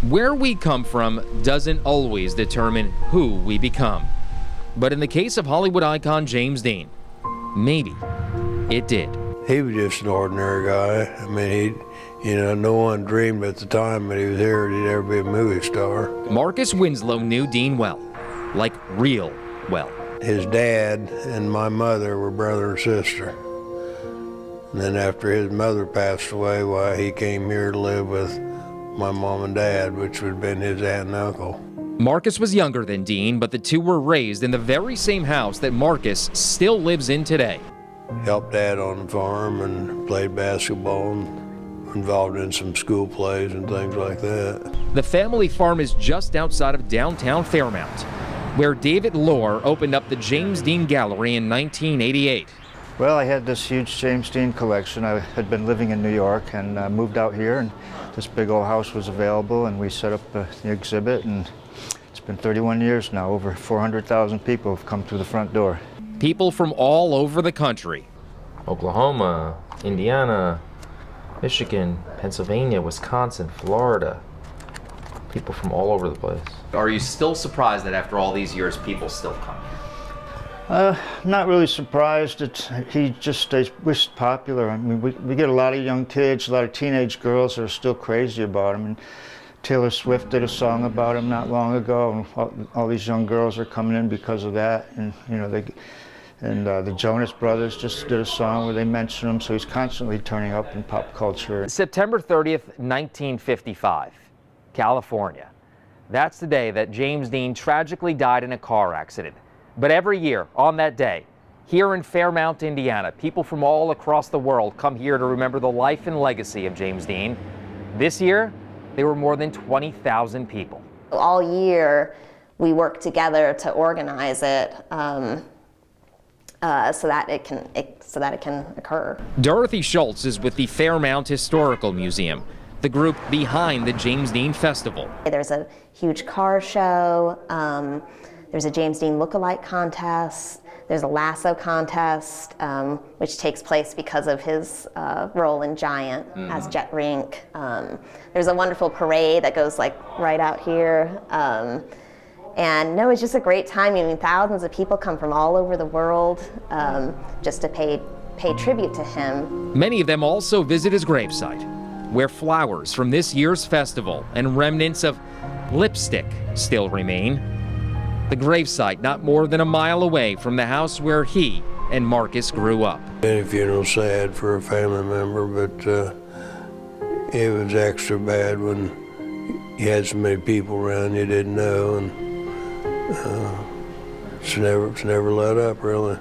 Where we come from doesn't always determine who we become. But in the case of Hollywood icon James Dean, maybe it did. He was just an ordinary guy. I mean, no one dreamed at the time that he was here he'd ever be a movie star. Marcus Winslow knew Dean well, like real well. His dad and my mother were brother and sister. And then after his mother passed away, why, he came here to live with my mom and dad, which would have been his aunt and uncle. Marcus was younger than Dean, but the two were raised in the very same house that Marcus still lives in today. Helped Dad on the farm and played basketball and involved in some school plays and things like that. The family farm is just outside of downtown Fairmount, where David Lohr opened up the James Dean Gallery in 1988. Well, I had this huge James Dean collection. I had been living in New York and moved out here, and this big old house was available, and we set up the exhibit, and it's been 31 years now. Over 400,000 people have come through the front door. People from all over the country. Oklahoma, Indiana, Michigan, Pennsylvania, Wisconsin, Florida. People from all over the place. Are you still surprised that after all these years, people still come here? Not really surprised. He just stays popular. I mean, we get a lot of young kids, a lot of teenage girls that are still crazy about him. And Taylor Swift did a song about him not long ago, and all these young girls are coming in because of that. And the Jonas Brothers just did a song where they mention him, so he's constantly turning up in pop culture. September 30th, 1955, California. That's the day that James Dean tragically died in a car accident. But every year, on that day, here in Fairmount, Indiana, people from all across the world come here to remember the life and legacy of James Dean. This year, there were more than 20,000 people. All year, we work together to organize it so that it can occur. Dorothy Schultz is with the Fairmount Historical Museum, the group behind the James Dean Festival. There's a huge car show. There's a James Dean look-alike contest. There's a lasso contest, which takes place because of his role in Giant as Jet Rink. There's a wonderful parade that goes right out here. And no, it's just a great time. I mean, thousands of people come from all over the world just to pay tribute to him. Many of them also visit his gravesite, where flowers from this year's festival and remnants of lipstick still remain. The gravesite not more than a mile away from the house where he and Marcus grew up. Any funeral's sad for a family member, but it was extra bad when you had so many people around you didn't know, and it's never let up, really.